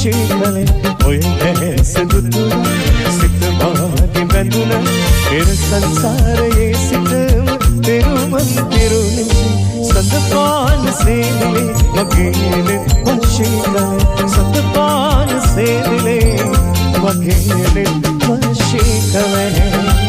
වශී කලේ ඔය ඇස දුතු සිත මාගේ බැඳුන පෙර සංසාරයේ සිටම පෙරුමන් පෙරුනේ සඳපාන සේදිලේ මගේ වශී කලේ සඳපාන සේදිලේ මගේ වශී කලේ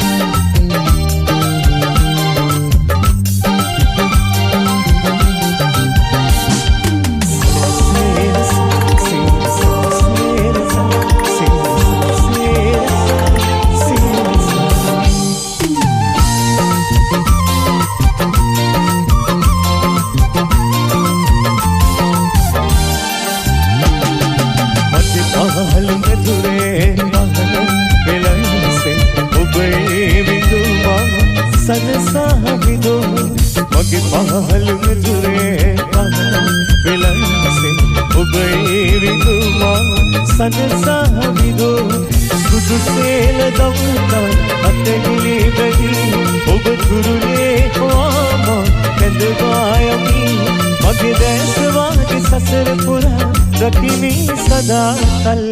महल में जुरे विलंसे उबे विदुमा सनसा विदो सुदु सेल दौता अतगिली गई उब तुरुले होमा कंदवायमी मगे देशवागे ससर पुरा रखिनी सदा तल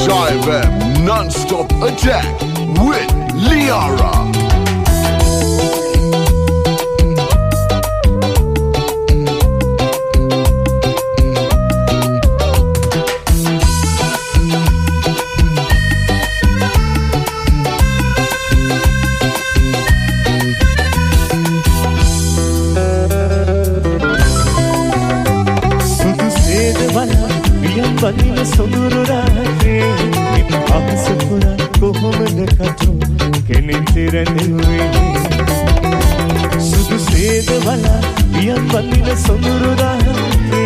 Shy FM non-stop attack with Liara. बनिन सुंदर राते आस पुरा कोहमद कथो केने तिरने हुए सुदु सेद वाला बिया बनिन सुंदर राते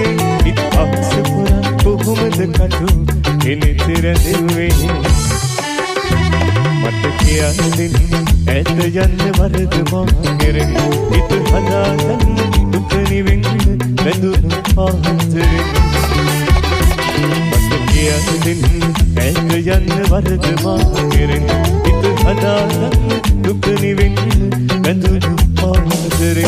आस पुरा कोहमद कथो केने तिरने हुए मत किया दिन ऐत जन्म वरद मांगरे इत हलालन दुख निविंग बंदुन पाहतरे किया दिन ऐत जन्म वरद मांगरे इत हलालन दुख निविंग बंदुन पाहतरे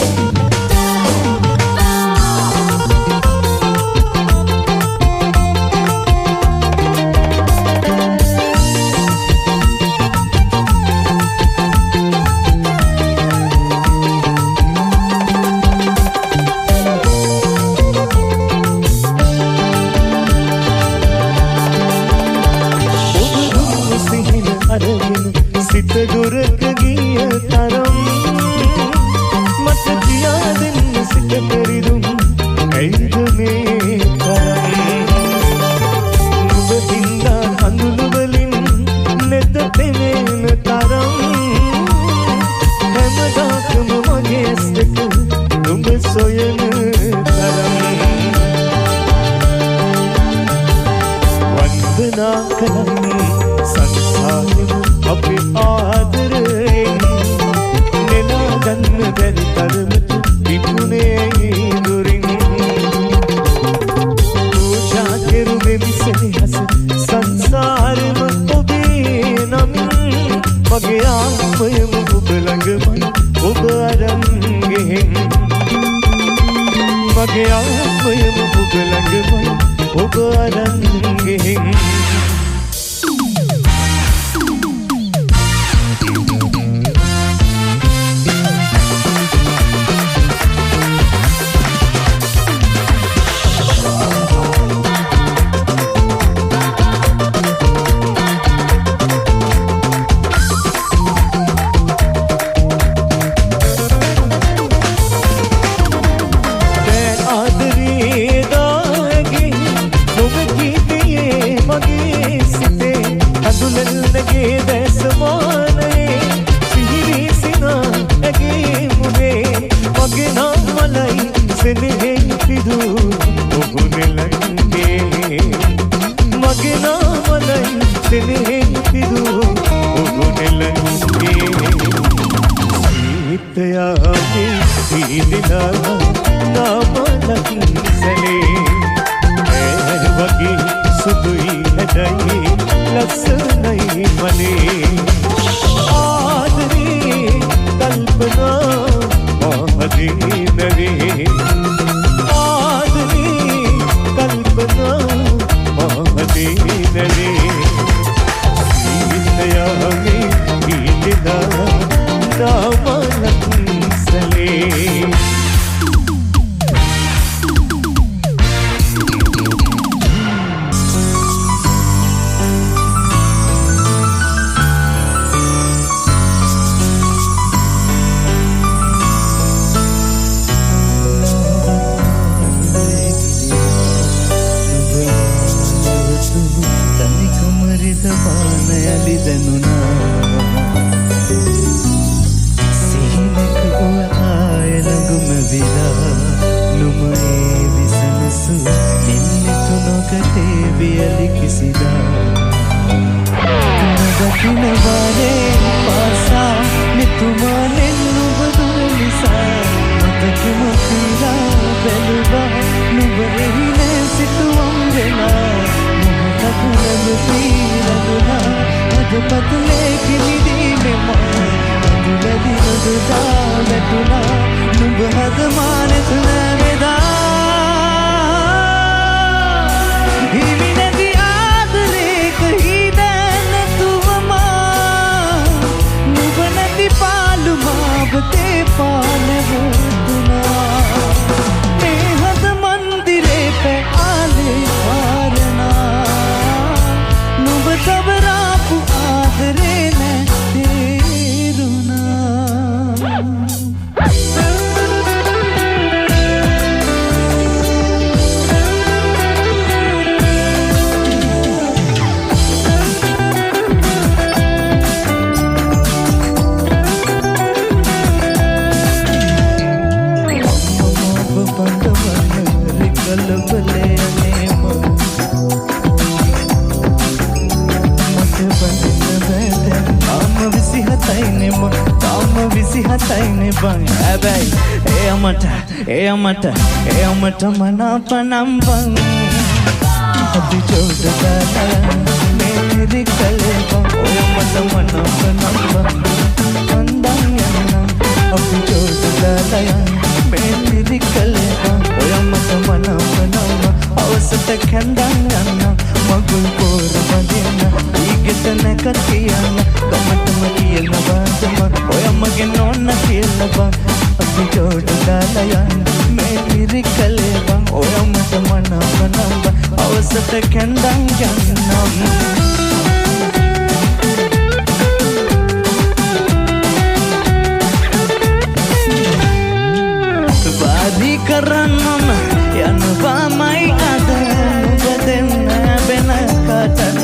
පාන යලි දැනුණා සිහිනක ඔය ආය ළඟම විලා නුමේ විසනසු නින්නෙතු නොකටේ වියලි කිසිදා දකින වාරේ පාසා නිතුමා නෙන්නුව දුර නිසා මතකම පීලා බැලුවා නුඹ එහි නෑ සිතුවම් වෙලා මොහොතක් ළඟ පීරදුනා අද පතුලේ කිලිදී මෙමා අඳුලදී නොදදා වැටුණා නුඹ හද මානෙත් නැවෙදා හිමි නැති ආදරේක හිදැන තුවමා නුඹ නැති පාලු මාවතේ පානවතුනා මේ හද මන්දිරේ පැ ආලේ පාරනා නුඹ තබරාපු ආදරේ නැ තේරුණා එයමට මනාපනම් බං අපි ජෝඩදාලා මේරි කලේබං ඔයමට මනාපනම් බං කන්දන් යන්නම් අපි ජෝඩදාලා මේරි කලේබං ඔයමට මනාපනම් අවසට කන්දන් යන්නම් මගුල් පෝර බඳින්න ඊගෙත නැක කියන්න ගමටම කියන වාදම ඔයමගේ නොන්න කියන්න බං අපි ජෝඩදාලා මේරි කලේබං ඔයමට මනාපනම් බං අවසට කන්දන් යන්නම් වාදී කරන්නම යනවාමයි අද නුඹ දෙන්න බෙන කටන්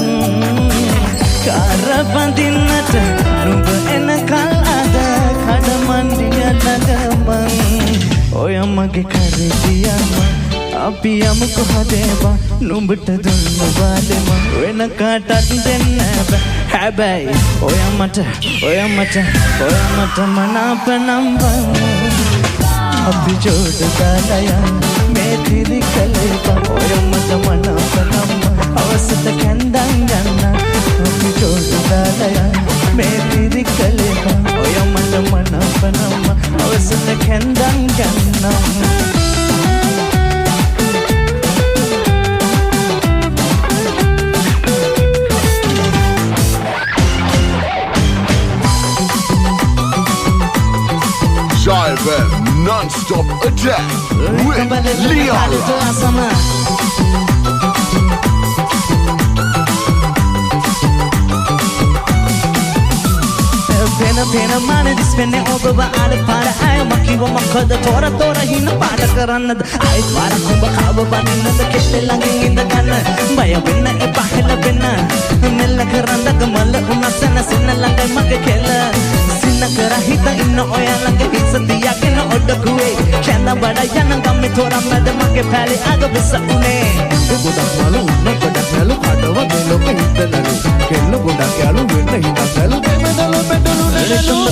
කාර බඳින්නට නුඹ එනකල් අද කඩමන්ඩිය ළඟමන් ඔය මගේ කරේ කියන්න අපි යමු කොහදේවා නුඹට දුන්න වාදෙම වෙන කාටත් දෙන්න බෑ හැබැයි ඔයමට මනාපනම් බං අපි ජෝඩදාලා යන්න මේ තිරි කලේබං ඔයමට මනාපනම් අවසට කැන්දන් යන්න අපි ජෝඩදාලා යන්න මේ තිරි කලේබං ඔයමට මනාපනම් අවසට කැන්දන් යන්නම් Jive non-stop attack with Liara. පෙන මාන දිස්වෙන්නේ ඔබව ආඩ පාර අය මකිව මකද තොර හින පාට කරන්නද ආයෙත් වරක් ඔබ කව බනින්නද කෙට්ටේ ළඟින් ඉඳ ගන්න බය වෙන්න එපා හෙල වෙන්න මෙල්ල කරන්නද මල්ල උනසන සින්න ළඟයි මගේ කෙල සින්න කර හිත ඉන්න ඔය ළඟ හිස තියාගෙන ඔඩකුවේ කැඳ බඩ යන ගම්මේ තොරම් මැද මගේ පැලේ අග විස උනේ ගොඩක් මලු උන්න ගොඩක් නැලු කඩව දෙලොක හිත නැලු කෙල්ල ගොඩක් යාලු වෙන්න හිතක් නැලු දෙමෙදලු බෙදලු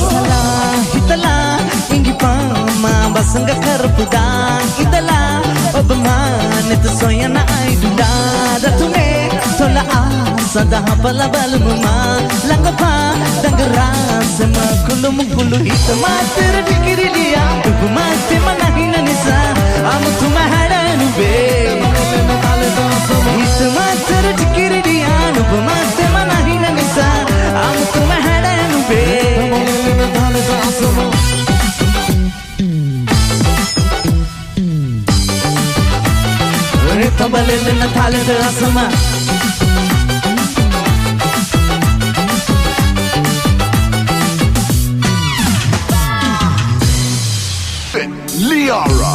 Salah hitala ingipama basanga karpuda itala obman to soyana aidula datume tola asada bala baluma langapa dangara sama kulum hitama ter dikiriya ubma te manahina nisa amutu mahadanu be hitama ter dikiriya ubma te manahina nisa amutu mahadanu be Tabalena talenta asama Liara.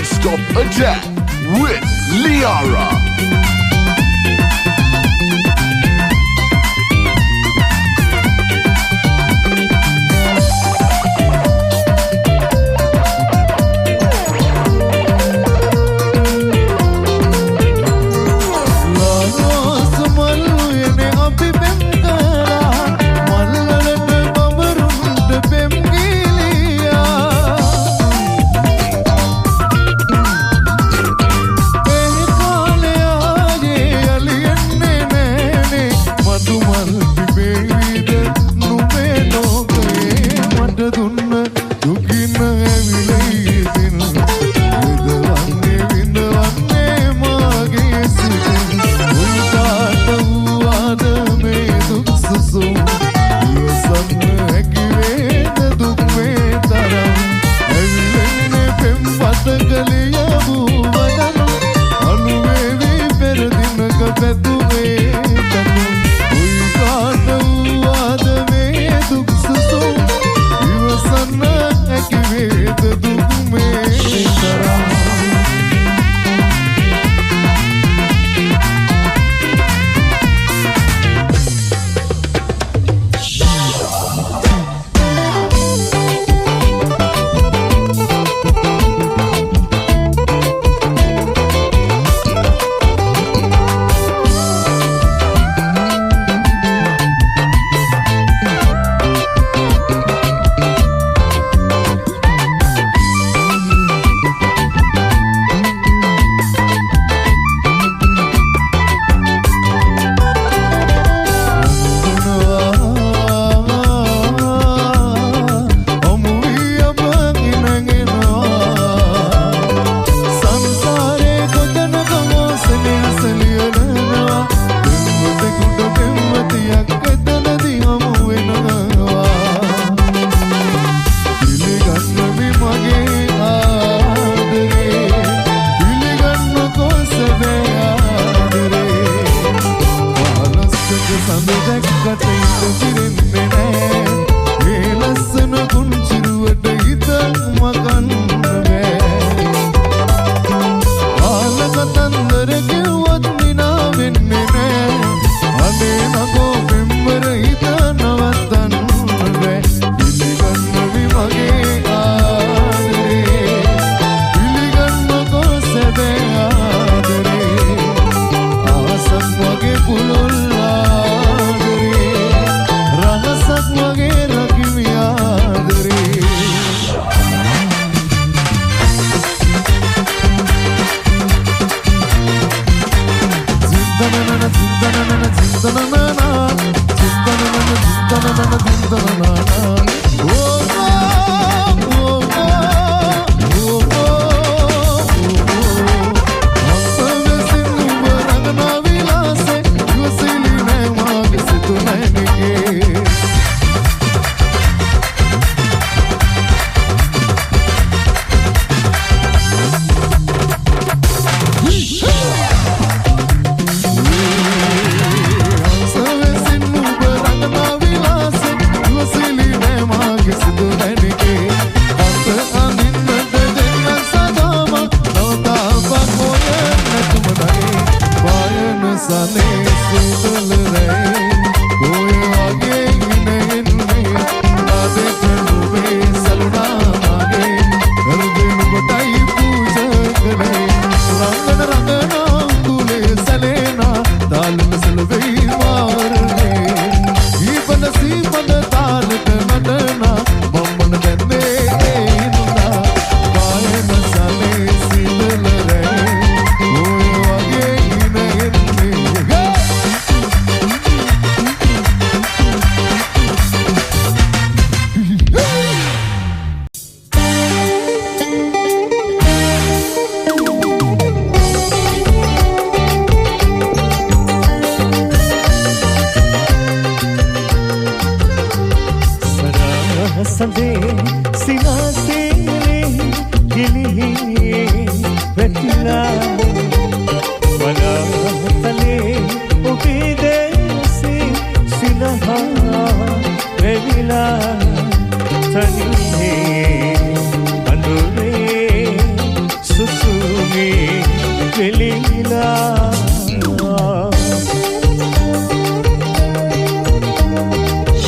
non-stop attack with Liara.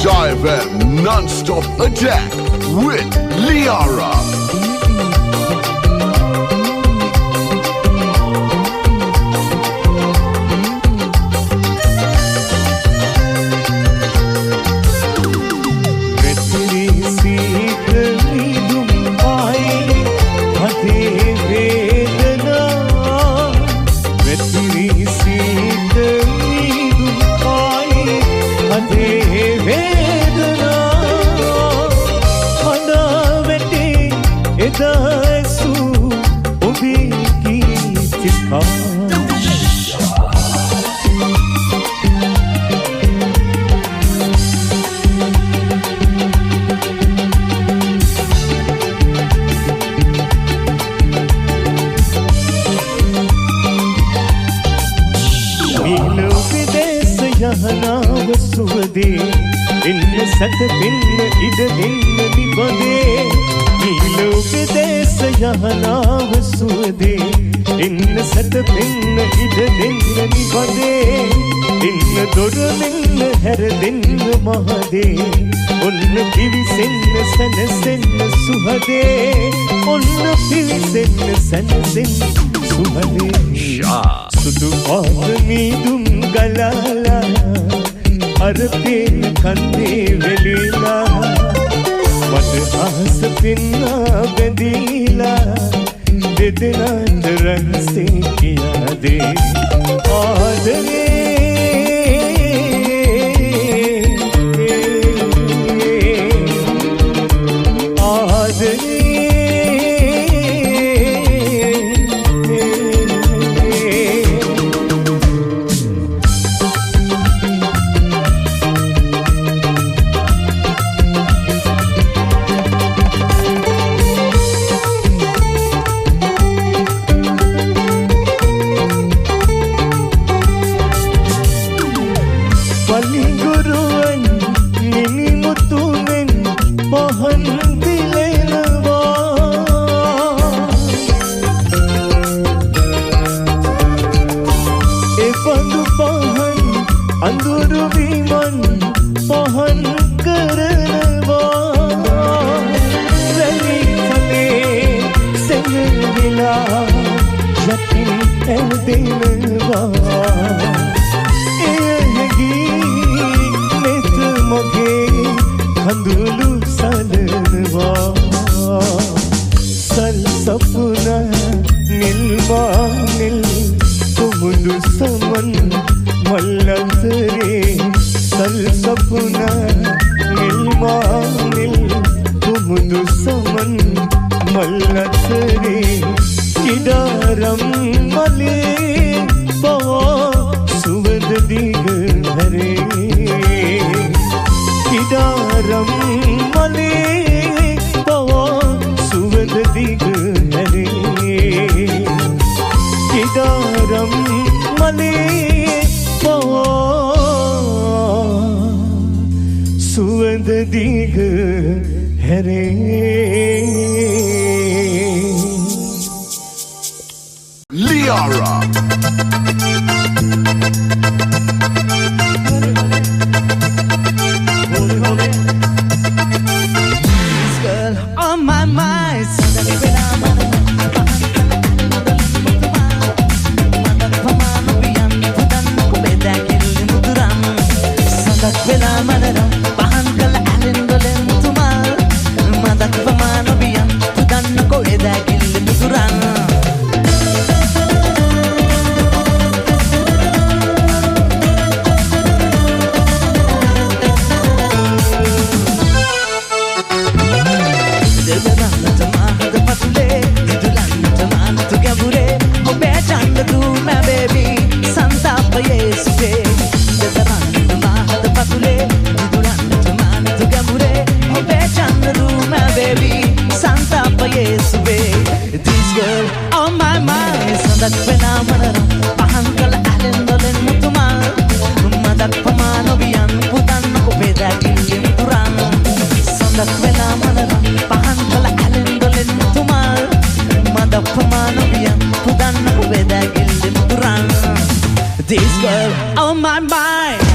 Shy FM non-stop attack with Liara. सत pin end दिन निबदे नीलो विदेश यहनाव सुदे इन सत pin end दिन निबदे इन दोर दिन हर दिन महदे उन पिविसेन सन सेन सुहदे उन पिविसेन सन सेन सुहदे सुदु पादमी दुम गलाला අරපෙන් කන්දේ වෙලිලා මට ආස පින්නා බැඳීලා දෙදෙනාට රන්සේ කියාදේ ආදරේ This girl on my mind.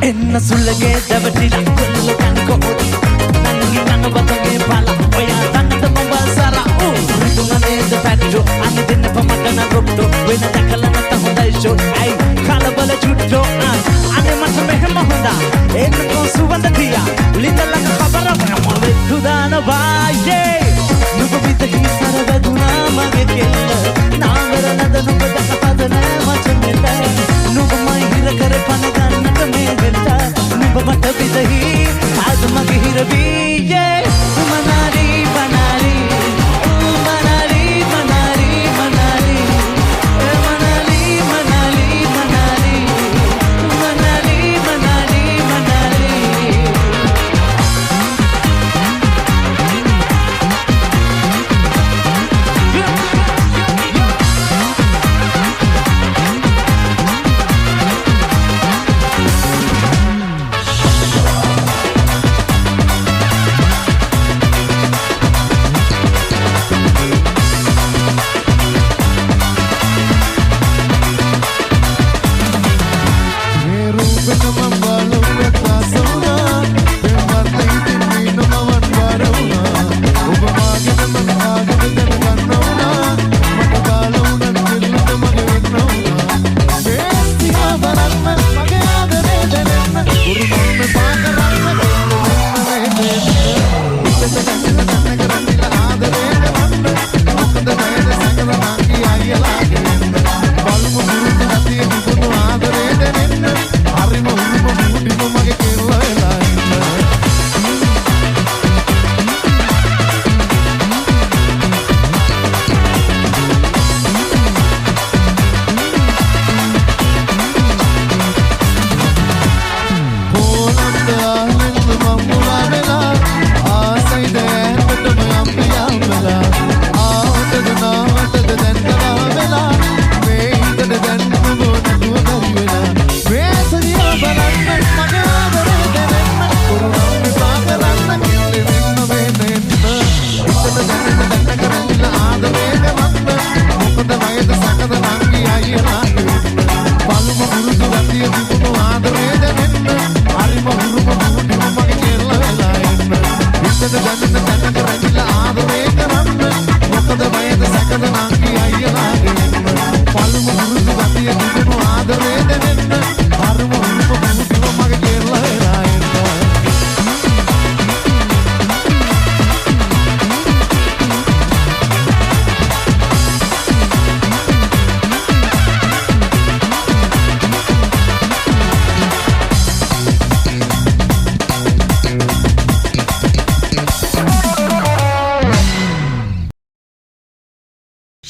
එන්න සුල්ලගේ දවටිලා කොල්ල කන්කෝති නංගි නංගවතගේ බල ඔයා තන්නද මඹ සරා රිදුනනේද පැට්ටෝ අන්න දෙන්න පමටන රොක්ටෝ වෙන දැකලා නැත හොඳයි ෂෝ අයි කලබල චුට්ටෝ අනේ මට මෙහෙම හොඳා එන්න කොසුවඳ තියා ලිඳලක ખબર මම වෙද්දු දානවා යේ නුඹ පිටහි සර වැදුනා මගේ කෙල්ල නාවර නද නුඹ දැකපද නෑ මච මෙල්ල නුඹ මයි හිර කර පන ගන්නට මේ වෙල්ල නුඹ මට පිටහි ආද මගේ හිර වීයේ මනාලි මනාලි මනාලි මනාලි මනාලි මනාලි මනාලි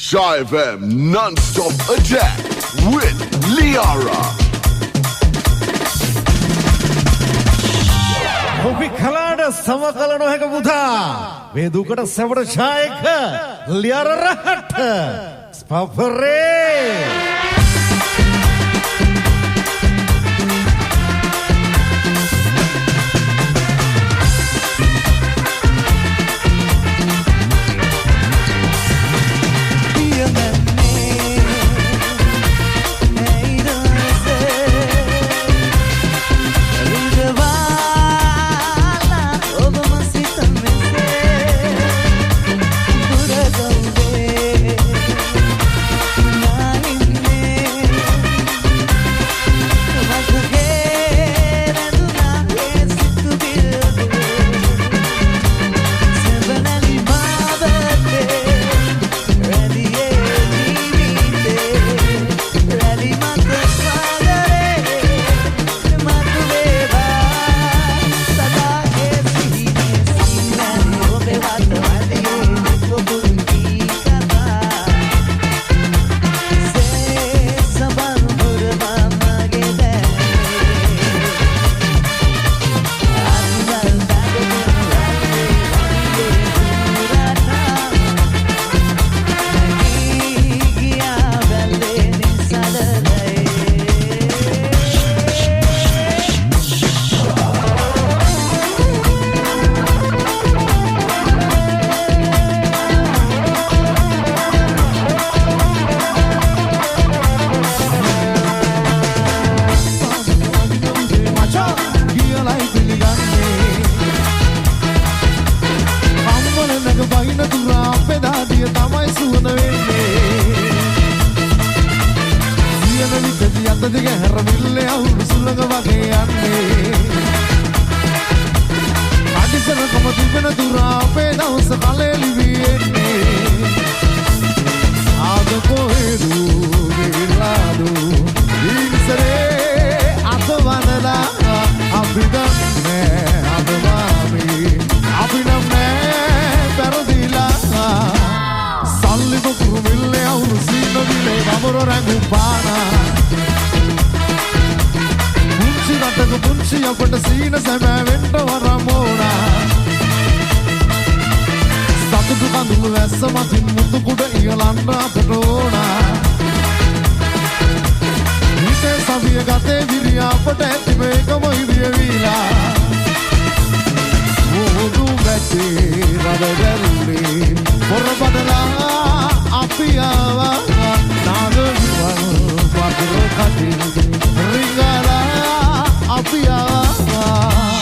Joy FM non-stop attack with Liara. Kopi khalada sama kala no heka buddha. Vedu kada sevada chayka Liara rahat. Spapare.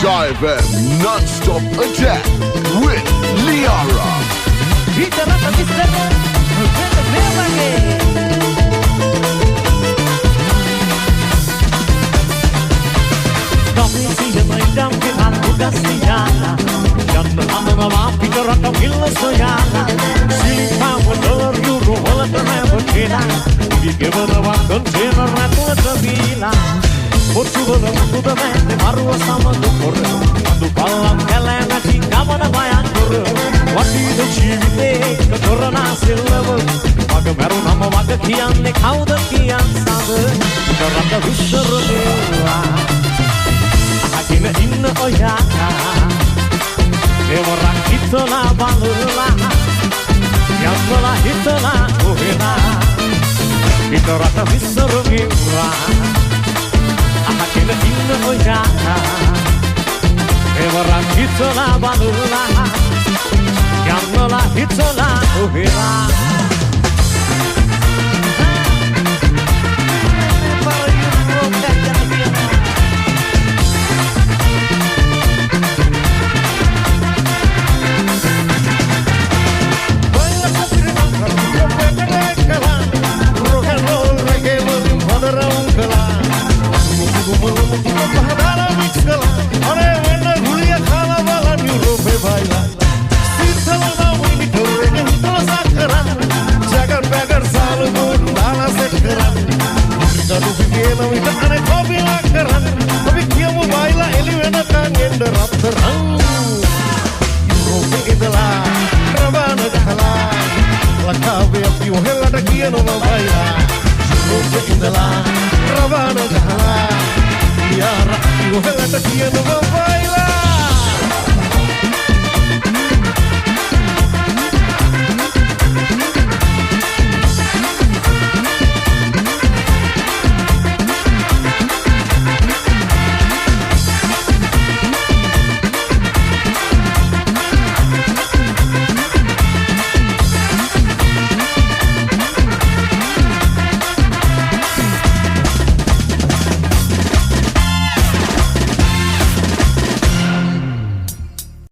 Joy FM non-stop attack with Liara. Hitola,